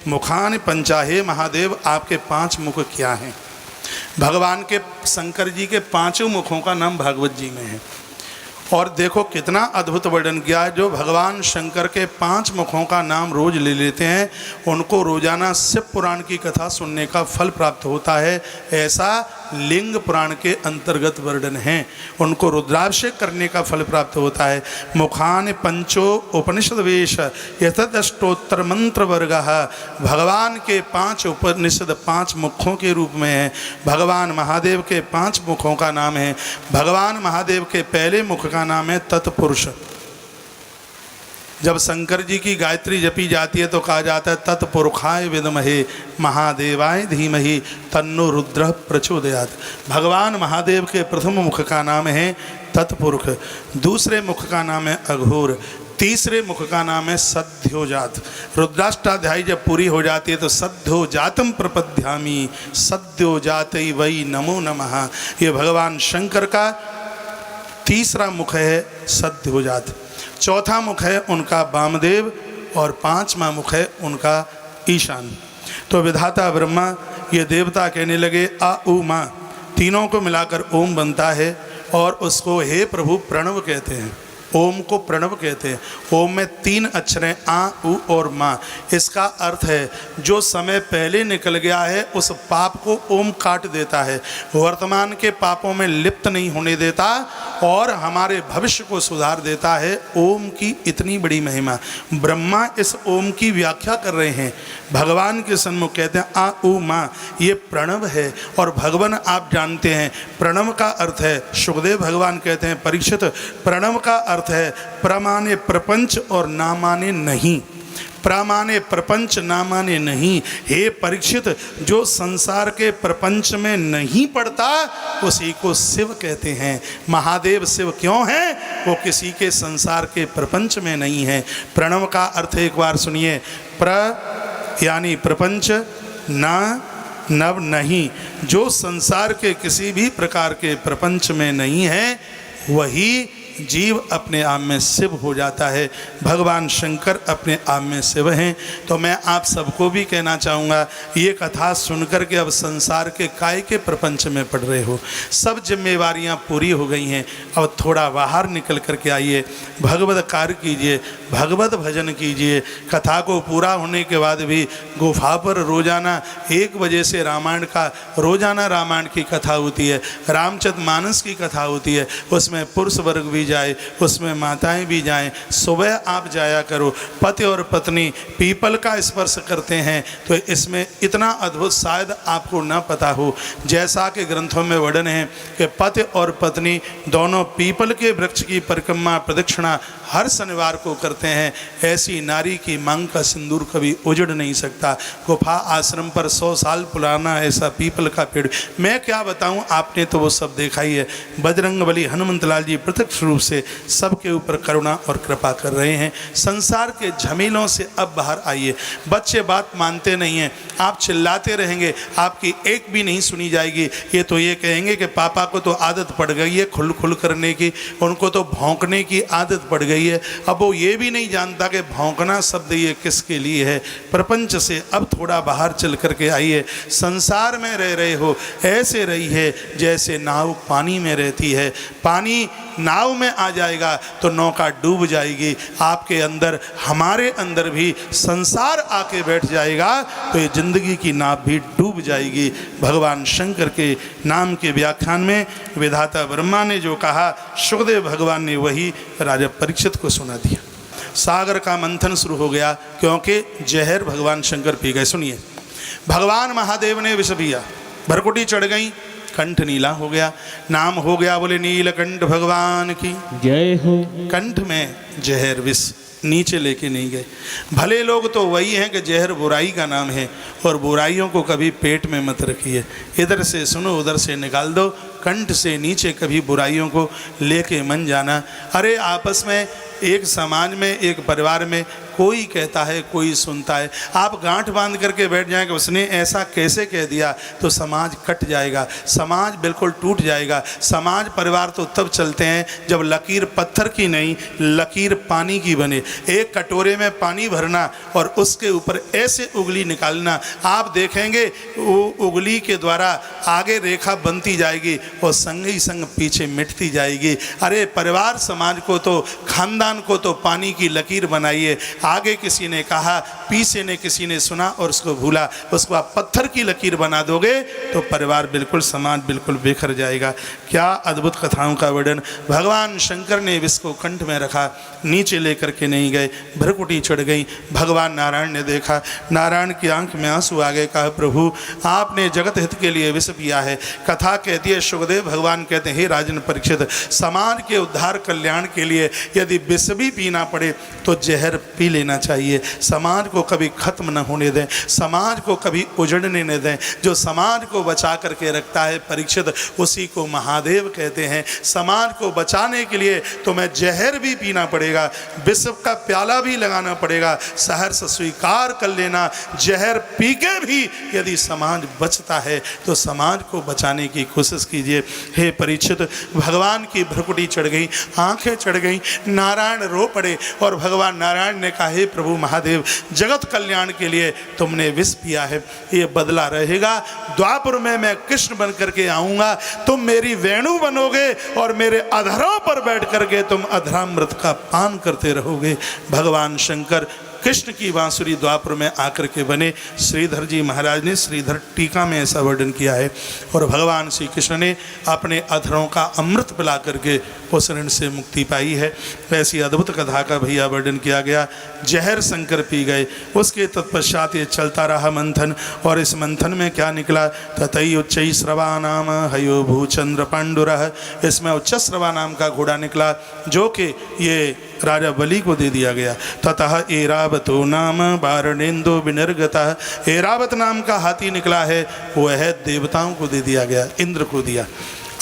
मुखान पंचाहे महादेव, आपके 5 मुख क्या हैं? भगवान के शंकर जी के 5 मुखों का नाम भागवत जी में है। और देखो कितना अद्भुत वर्णन किया है। जो भगवान शंकर के 5 मुखों का नाम रोज ले लेते हैं, उनको रोजाना शिव पुराण की कथा सुनने का फल प्राप्त होता है। ऐसा लिंग पुराण के अंतर्गत वर्णन है। उनको रुद्राभिषेक करने का फल प्राप्त होता है। मुखान पंचो उपनिषद वेश यथदष्टोत्तर मंत्र वर्ग, भगवान के 5 उपनिषद 5 मुखों के रूप में है। भगवान महादेव के 5 मुखों का नाम है। भगवान महादेव के पहले मुख का नाम है तत्पुरुष। जब शंकर जी की गायत्री जपी जाती है तो कहा जाता है तत्पुरुषाय विद्महे महादेवाय धीमहि तन्नो रुद्र प्रचोदयात्। भगवान महादेव के प्रथम मुख का नाम है तत्पुरुष, दूसरे मुख का नाम है अघोर, तीसरे मुख का नाम है सद्योजात। रुद्राष्टाध्यायी जब पूरी हो जाती है तो सद्योजातम प्रपद्यामी सद्योजातै वै नमो नमः। ये भगवान शंकर का तीसरा मुख है सद्योजात। चौथा मुख है उनका वामदेव और 5वां मुख है उनका ईशान। तो विधाता ब्रह्मा ये देवता कहने लगे आ उ मा, तीनों को मिलाकर ओम बनता है और उसको हे प्रभु प्रणव कहते हैं। ओम को प्रणव कहते हैं। ओम में 3 अक्षर हैं आ उ और माँ। इसका अर्थ है जो समय पहले निकल गया है उस पाप को ओम काट देता है, वर्तमान के पापों में लिप्त नहीं होने देता और हमारे भविष्य को सुधार देता है। ओम की इतनी बड़ी महिमा। ब्रह्मा इस ओम की व्याख्या कर रहे हैं, भगवान के सन्मुख कहते हैं आ उ माँ, ये प्रणव है। और भगवान आप जानते हैं प्रणव का अर्थ है, सुखदेव भगवान कहते हैं परीक्षित, प्रणव का अर्थ है प्रमाने प्रपंच और ना माने नहीं। प्रमाने प्रपंच ना माने नहीं। हे परीक्षित, जो संसार के प्रपंच में नहीं पड़ता उसी को शिव कहते हैं। महादेव शिव क्यों हैं? वो किसी के संसार के प्रपंच में नहीं है। प्रणव का अर्थ एक बार सुनिए, प्र यानी प्रपंच, ना नव नहीं। जो संसार के किसी भी प्रकार के प्रपंच में नहीं है वही जीव अपने आप में शिव हो जाता है। भगवान शंकर अपने आप में शिव हैं। तो मैं आप सबको भी कहना चाहूँगा, ये कथा सुनकर के अब संसार के काय के प्रपंच में पड़ रहे हो, सब जिम्मेवारियाँ पूरी हो गई हैं। अब थोड़ा बाहर निकल कर के आइए, भगवत कार्य कीजिए, भगवत भजन कीजिए। कथा को पूरा होने के बाद भी गुफा पर रोजाना 1 बजे से रामायण का रोजाना रामायण की कथा होती है, रामचरितमानस की कथा होती है। उसमें पुरुष वर्ग भी जाए, उसमें माताएं भी जाएं। सुबह आप जाया करो। पति और पत्नी पीपल का स्पर्श करते हैं तो इसमें इतना अद्भुत शायद आपको न पता हो। जैसा कि ग्रंथों में वर्णन है कि पति और पत्नी दोनों पीपल के वृक्ष की परिक्रमा प्रदक्षिणा हर शनिवार को करते हैं। ऐसी नारी की मांग का सिंदूर कभी उजड़ नहीं सकता। गुफा आश्रम पर 100 साल पुराना ऐसा पीपल का पेड़, मैं क्या बताऊं, आपने तो वो सब देखा ही है। बजरंगबली हनुमंतलाल जी प्रत्यक्ष रूप से सबके ऊपर करुणा और कृपा कर रहे हैं। संसार के झमेलों से अब बाहर आइए। बच्चे बात मानते नहीं हैं, आप चिल्लाते रहेंगे, आपकी एक भी नहीं सुनी जाएगी। ये तो ये कहेंगे कि पापा को तो आदत पड़ गई है खुल खुल करने की, उनको तो भौंकने की आदत पड़ गई है। अब वो ये भी नहीं जानता कि भौंकना शब्द ये किसके लिए है। प्रपंच से अब थोड़ा बाहर चल करके आइए। संसार में रह रहे हो, ऐसे रही है जैसे नाव पानी में रहती है। पानी नाव में आ जाएगा तो नौका डूब जाएगी। आपके अंदर, हमारे अंदर भी संसार आके बैठ जाएगा तो ये जिंदगी की नाव भी डूब जाएगी। भगवान शंकर के नाम के व्याख्यान में विधाता ब्रह्मा ने जो कहा, सुखदेव भगवान ने वही राजा परीक्षित को सुना दिया। सागर का मंथन शुरू हो गया क्योंकि जहर भगवान शंकर पी गए। सुनिए, भगवान महादेव ने विष पिया, भरकुटी चढ़ गई, कंठ नीला हो गया, नाम हो गया बोले नीलकंठ भगवान की जय हो। कंठ में जहर विष नीचे लेके नहीं गए। भले लोग तो वही हैं कि जहर बुराई का नाम है और बुराइयों को कभी पेट में मत रखिए। इधर से सुनो उधर से निकाल दो, कंठ से नीचे कभी बुराइयों को लेके मन जाना। अरे आपस में एक समाज में, एक परिवार में कोई कहता है, कोई सुनता है। आप गांठ बांध करके बैठ जाएंगे उसने ऐसा कैसे कह दिया, तो समाज कट जाएगा, समाज बिल्कुल टूट जाएगा। समाज परिवार तो तब चलते हैं जब लकीर पत्थर की नहीं, लकीर पानी की बने। एक कटोरे में पानी भरना और उसके ऊपर ऐसे उंगली निकालना, आप देखेंगे वो उंगली के द्वारा आगे रेखा बनती जाएगी और संग ही संग पीछे मिटती जाएगी। अरे परिवार समाज को तो, खानदान को तो पानी की लकीर बनाइए। आगे किसी ने कहा, पीछे ने किसी ने सुना और उसको भूला, उसको आप पत्थर की लकीर बना दोगे तो परिवार बिल्कुल, समाज बिल्कुल बिखर जाएगा। क्या अद्भुत कथाओं का वर्णन। भगवान शंकर ने विष को कंठ में रखा, नीचे लेकर के नहीं गए, भ्रकुटी चढ़ गई। भगवान नारायण ने देखा, नारायण की आंख में आंसू आ गए। कहा प्रभु आपने जगत हित के लिए विष पिया है। कथा कहती है, सुखदेव भगवान कहते हैं, हे राजन परीक्षित, समाज के उद्धार कल्याण के लिए यदि विष भी पीना पड़े तो जहर पी लेना चाहिए। समाज को कभी खत्म न होने दें, समाज को कभी उजड़ने न दें। जो समाज को बचा करके रखता है परीक्षित, उसी को महादेव कहते हैं। समाज को बचाने के लिए तुम्हें जहर भी पीना पड़ेगा, विष का प्याला भी लगाना पड़ेगा, सहर्ष स्वीकार कर लेना। जहर पी के भी यदि समाज बचता है तो समाज को बचाने की कोशिश कीजिए। हे परीक्षित, भगवान की भ्रकुटी चढ़ गई, आंखें चढ़ गई, नारायण रो पड़े और भगवान नारायण ने कहा, हे प्रभु महादेव, जगत कल्याण के लिए तुमने विष पिया है, ये बदला रहेगा। द्वापर में मैं कृष्ण बन करके आऊँगा, तुम मेरी वेणु बनोगे और मेरे अधरों पर बैठ करके तुम अधरामृत का पान करते रहोगे। भगवान शंकर कृष्ण की बांसुरी द्वापर में आकर के बने। श्रीधर जी महाराज ने श्रीधर टीका में ऐसा वर्णन किया है। और भगवान श्री कृष्ण ने अपने अधरों का अमृत पिला करके उस ऋण से मुक्ति पाई है। ऐसी अद्भुत कथा का भैया वर्णन किया गया। जहर शंकर पी गए, उसके तत्पश्चात ये चलता रहा मंथन, और इस मंथन में क्या निकला, ततई उच्च श्रवा नाम हयो भूचंद्र पांडुरः। इसमें उच्च श्रवा नाम का घोड़ा निकला जो कि ये राजा बलि को दे दिया गया। ततः एरावतो नाम वारणेन्दु विनिर्गतः। एरावत नाम का हाथी निकला है, वह देवताओं को दे दिया गया, इंद्र को दिया।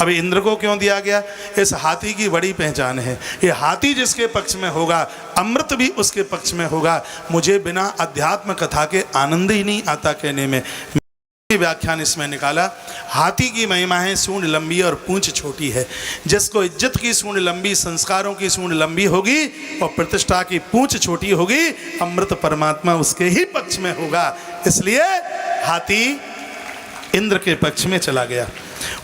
अब इंद्र को क्यों दिया गया, इस हाथी की बड़ी पहचान है। ये हाथी जिसके पक्ष में होगा, अमृत भी उसके पक्ष में होगा। मुझे बिना अध्यात्म कथा के आनंद ही नहीं आता कहने में। व्याख्यान इसमें निकाला, हाथी की महिमा है सूंड लंबी और पूंछ छोटी है। जिसको इज्जत की सूंड लंबी, संस्कारों की सूंड लंबी होगी और प्रतिष्ठा की पूंछ छोटी होगी, अमृत परमात्मा उसके ही पक्ष में होगा। इसलिए हाथी इंद्र के पक्ष में चला गया।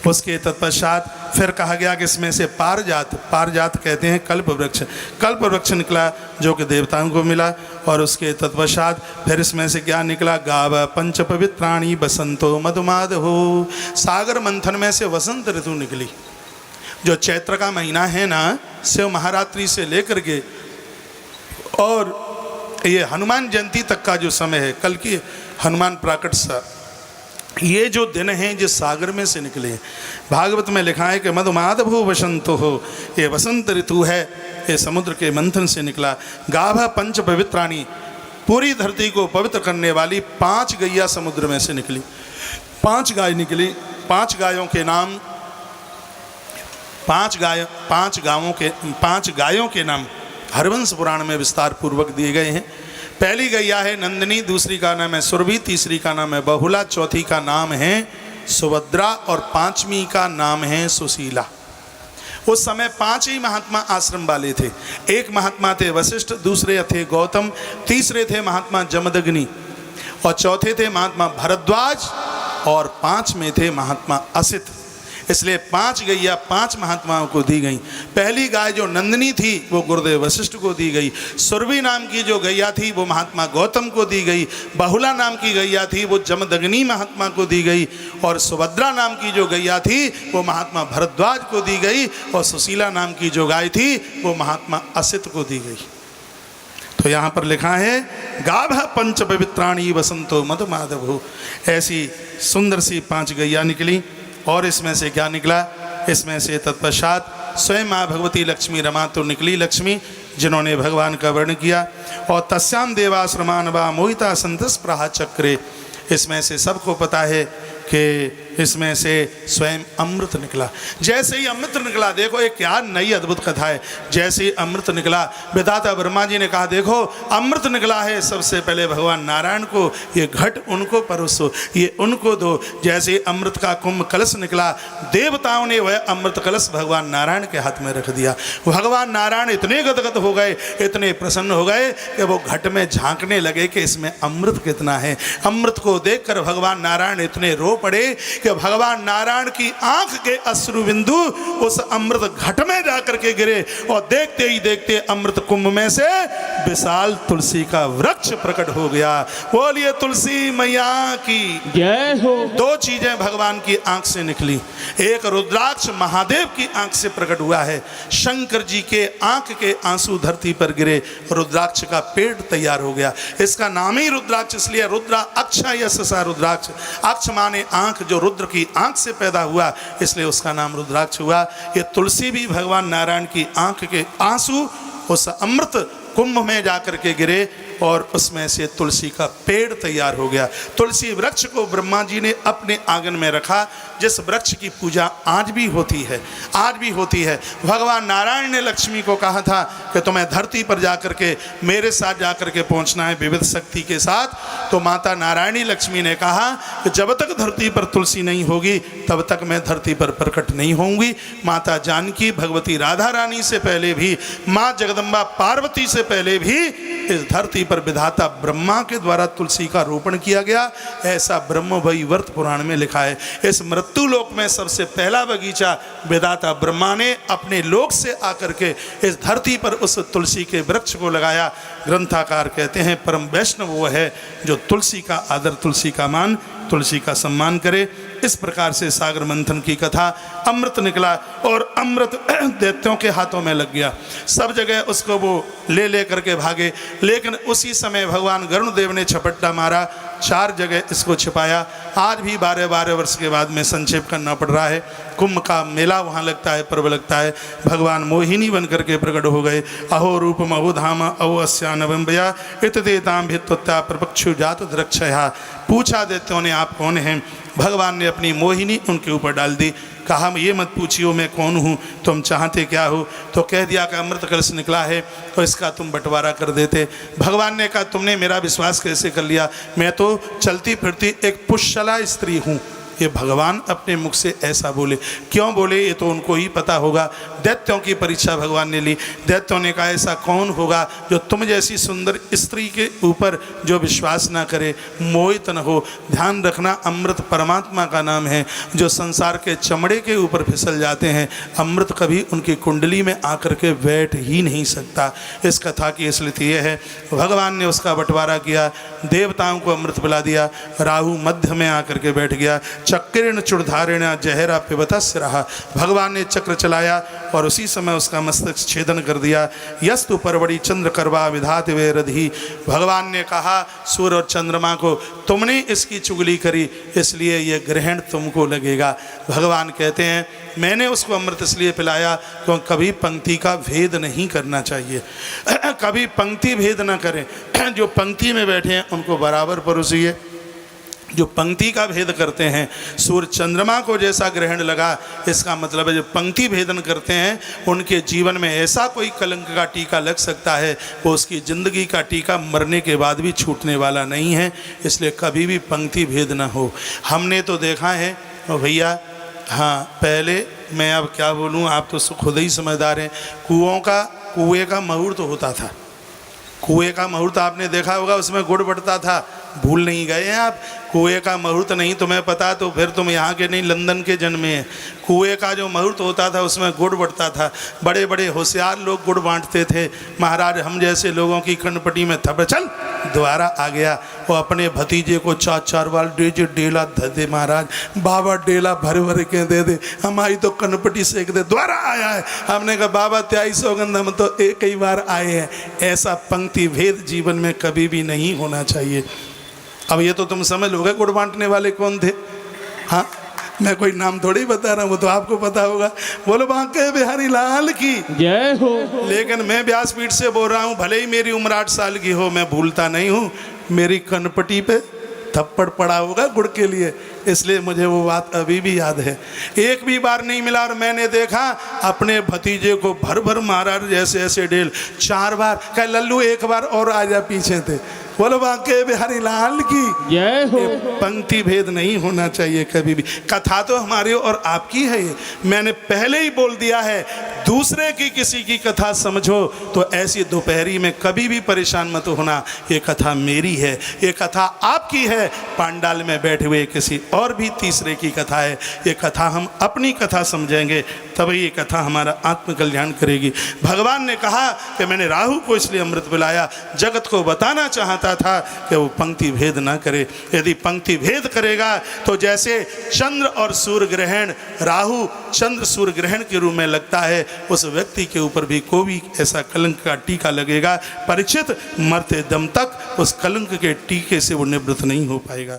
उसके तत्पश्चात फिर कहा गया कि इसमें से पारजात, पारजात कहते हैं कल्प वृक्ष, कल्प वृक्ष निकला जो कि देवताओं को मिला। और उसके तत्पश्चात फिर इसमें से क्या निकला, गाव पंच पवित्राणी बसंतो मधुमाधो। सागर मंथन में से वसंत ऋतु निकली। जो चैत्र का महीना है ना, शिव महारात्रि से लेकर के और ये हनुमान जयंती तक का जो समय है, कल की हनुमान प्राकट सा, ये जो दिन हैं जिस सागर में से निकले। भागवत में लिखा है कि मधुमाधभो वसंतो हो, ये वसंत ऋतु है, ये समुद्र के मंथन से निकला। गाभा पंच पवित्राणी, पूरी धरती को पवित्र करने वाली 5 गैया समुद्र में से निकली। 5 गाय निकली। 5 गायों के नाम, 5 गायों के नाम हरवंश पुराण में विस्तार पूर्वक दिए गए हैं। पहली गैया है नंदिनी, दूसरी का नाम है सुरभि, तीसरी का नाम है बहुला, चौथी का नाम है सुभद्रा और 5वीं का नाम है सुशीला। उस समय 5 ही महात्मा आश्रम वाले थे। एक महात्मा थे वशिष्ठ, दूसरे थे गौतम, तीसरे थे महात्मा जमदग्नि और चौथे थे महात्मा भरद्वाज और 5 में थे महात्मा असित। इसलिए 5 गैया 5 महात्माओं को दी गई। पहली गाय जो नंदिनी थी वो गुरुदेव वशिष्ठ को दी गई। सुरभि नाम की जो गैया थी वो महात्मा गौतम को दी गई। बहुला नाम की गैया थी वो जमदग्नि महात्मा को दी गई। और सुभद्रा नाम की जो गैया थी वो महात्मा भरद्वाज को दी गई। और सुशीला नाम की जो गाय थी वो महात्मा असित को दी गई। तो यहाँ पर लिखा है गाभ पंच पवित्राणी वसंतो मधुमाधव। ऐसी सुंदर सी 5 गैया निकली। और इसमें से क्या निकला, इसमें से तत्पश्चात स्वयं माँ भगवती लक्ष्मी रमा तो निकली लक्ष्मी, जिन्होंने भगवान का वर्णन किया। और तस्याम देवाश्रमान वा मोहिता संतस प्रहा चक्रे। इसमें से सबको पता है कि इसमें से स्वयं अमृत निकला। जैसे ही अमृत निकला, देखो एक क्या नई अद्भुत कथा है। जैसे ही अमृत निकला, विधाता ब्रह्मा जी ने कहा देखो अमृत निकला है, सबसे पहले भगवान नारायण को ये घट उनको परोसो, ये उनको दो। जैसे ही अमृत का कुंभ कलश निकला, देवताओं ने वह अमृत कलश भगवान नारायण के हाथ में रख दिया। भगवान नारायण इतने गदगद हो गए, इतने प्रसन्न हो गए कि वो घट में झांकने लगे कि इसमें अमृत कितना है। अमृत को देखकर भगवान नारायण इतने रो पड़े कि भगवान नारायण की आंख के अश्रु बिंदु उस अमृत घट में जाकर के गिरे और देखते ही देखते अमृत कुंभ में से विशाल तुलसी का वृक्ष प्रकट हो गया। बोलिए तुलसी मैया की जय हो। दो चीजें भगवान की आंख से निकली, एक रुद्राक्ष महादेव की आंख से प्रकट हुआ है। शंकर जी के आंख के आंसू धरती पर गिरे, रुद्राक्ष का पेड़ तैयार हो गया। इसका नाम ही रुद्राक्ष इसलिए, रुद्रा अक्षा यशसा रुद्राक्ष, अक्ष माने आंख, जो रुद्र की आंख से पैदा हुआ इसलिए उसका नाम रुद्राक्ष हुआ। ये तुलसी भी भगवान नारायण की आंख के आंसू उस अमृत कुंभ में जाकर के गिरे और उसमें से तुलसी का पेड़ तैयार हो गया। तुलसी वृक्ष को ब्रह्मा जी ने अपने आंगन में रखा, जिस वृक्ष की पूजा आज भी होती है, आज भी होती है। भगवान नारायण ने लक्ष्मी को कहा था कि तुम्हें धरती पर जाकर के मेरे साथ जाकर के पहुंचना है विविध शक्ति के साथ। तो माता नारायणी लक्ष्मी ने कहा कि जब तक धरती पर तुलसी नहीं होगी तब तक मैं धरती पर प्रकट नहीं होंगी। माता जानकी भगवती राधा रानी से पहले भी, माँ जगदम्बा पार्वती से पहले भी इस धरती पर विधाता ब्रह्मा के द्वारा तुलसी का रोपण किया गया, ऐसा ब्रह्म वैवर्त पुराण में लिखा है। इस मृत्यु लोक में सबसे पहला बगीचा विधाता ब्रह्मा ने अपने लोक से आकर के इस धरती पर उस तुलसी के वृक्ष को लगाया। ग्रंथाकार कहते हैं परम वैष्णव वो है जो तुलसी का आदर, तुलसी का मान, तुलसी का सम्मान करे। इस प्रकार से सागर मंथन की कथा, अमृत निकला और अमृत दैत्यों के हाथों में लग गया। सब जगह उसको वो ले करके भागे, लेकिन उसी समय भगवान गरुण देव ने झपट्टा मारा, 4 जगह इसको छिपाया। आज भी 12-12 वर्ष के बाद में संक्षेप करना पड़ रहा है। कुंभ का मेला वहाँ लगता है, पर्व लगता है। भगवान मोहिनी बन करके प्रकट हो गए। अहो रूपम अहो धाम अहो अस्या नवम्बया इत देताम भित्तुत्ता प्रपक्षु जात द्रक्षया। पूछा दैत्यों ने आप कौन हैं? भगवान ने अपनी मोहिनी उनके ऊपर डाल दी। कहा ये मत पूछियो मैं कौन हूँ, तुम चाहते क्या हो? तो कह दिया कि अमृत कलश निकला है तो इसका तुम बंटवारा कर देते। भगवान ने कहा तुमने मेरा विश्वास कैसे कर लिया? मैं तो चलती फिरती एक पुष्यला स्त्री हूँ। ये भगवान अपने मुख से ऐसा बोले, क्यों बोले ये तो उनको ही पता होगा। दैत्यों की परीक्षा भगवान ने ली। दैत्यों ने कहा ऐसा कौन होगा जो तुम जैसी सुंदर स्त्री के ऊपर जो विश्वास ना करे, मोहित न हो। ध्यान रखना, अमृत परमात्मा का नाम है। जो संसार के चमड़े के ऊपर फिसल जाते हैं, अमृत कभी उनकी कुंडली में आकर के बैठ ही नहीं सकता। इस कथा की असलियत ये है, भगवान ने उसका बंटवारा किया, देवताओं को अमृत पिला दिया। राहु मध्य में आकर के बैठ गया। चक्रेण चुड़धारेण जहरा पिबतस्य रहा। भगवान ने चक्र चलाया और उसी समय उसका मस्तक छेदन कर दिया। यस्तु परवड़ी चंद्र करवा विधात वे रधि। भगवान ने कहा सूर्य और चंद्रमा को तुमने इसकी चुगली करी इसलिए यह ग्रहण तुमको लगेगा। भगवान कहते हैं मैंने उसको अमृत इसलिए पिलाया क्योंकि कभी पंक्ति का भेद नहीं करना चाहिए, कभी पंक्ति भेद ना करें। जो पंक्ति में बैठे हैं उनको बराबर परोसिए। जो पंक्ति का भेद करते हैं, सूर्य चंद्रमा को जैसा ग्रहण लगा, इसका मतलब है जो पंक्ति भेदन करते हैं उनके जीवन में ऐसा कोई कलंक का टीका लग सकता है वो उसकी ज़िंदगी का टीका मरने के बाद भी छूटने वाला नहीं है। इसलिए कभी भी पंक्ति भेद ना हो। हमने तो देखा है भैया, हाँ पहले मैं अब क्या बोलूँ, आप तो खुद ही समझदार हैं। कुएँ का मुहूर्त होता था। कुएँ का मुहूर्त आपने देखा होगा, उसमें गुड़ बढ़ता था। भूल नहीं गए हैं आप? कुएँ का मुहूर्त नहीं तुम्हें पता तो फिर तुम यहाँ के नहीं लंदन के जन्मे हैं। कुएँ का जो मुहूर्त होता था उसमें गुड़ बढ़ता था। बड़े बड़े होशियार लोग गुड़ बांटते थे। महाराज हम जैसे लोगों की कनपटी में थप चल द्वारा आ गया, वो अपने भतीजे को 4-4 बार डेला धर दे, महाराज बाबा डेला भर भर के दे दे, हमारी तो कनपटी सेक दे, द्वारा आया है। हमने कहा बाबा 23 सौगंध हम तो एक ही बार आए हैं। ऐसा पंक्ति भेद जीवन में कभी भी नहीं होना चाहिए। अब ये तो तुम समझ लोगे गुड़ बांटने वाले कौन थे। हाँ मैं कोई नाम थोड़ी बता रहा हूँ, वो तो आपको पता होगा। बोलो बांके बिहारी लाल की जय हो। लेकिन मैं व्यासपीठ से बोल रहा हूँ, भले ही मेरी उम्र 8 साल की हो, मैं भूलता नहीं हूँ। मेरी कनपटी पे थप्पड़ पड़ा होगा गुड़ के लिए, इसलिए मुझे वो बात अभी भी याद है। एक भी बार नहीं मिला और मैंने देखा अपने भतीजे को भर भर मारा जैसे ऐसे डेल। 4 बार कह लल्लू एक बार और आ जा पीछे थे। बोलो बांके बिहारी लाल की जय हो। पंक्ति भेद नहीं होना चाहिए कभी भी। कथा तो हमारी और आपकी है। ये मैंने पहले ही बोल दिया है, दूसरे की किसी की कथा समझो तो ऐसी दोपहरी में कभी भी परेशान मत होना। ये कथा मेरी है, ये कथा आपकी है, पांडाल में बैठे हुए किसी और भी तीसरे की कथा है। ये कथा हम अपनी कथा समझेंगे तभी ये कथा हमारा आत्मकल्याण करेगी। भगवान ने कहा कि मैंने राहु को इसलिए अमृत पिलाया, जगत को बताना चाहता था कि वो पंक्ति भेद ना करे। यदि पंक्ति भेद करेगा तो जैसे चंद्र और सूर्य ग्रहण, राहु चंद्र सूर्य ग्रहण के रूप में लगता है, उस व्यक्ति के ऊपर भी कोई ऐसा कलंक का टीका लगेगा। परीक्षित मरते दम तक उस कलंक के टीके से वो निवृत्त नहीं हो पाएगा।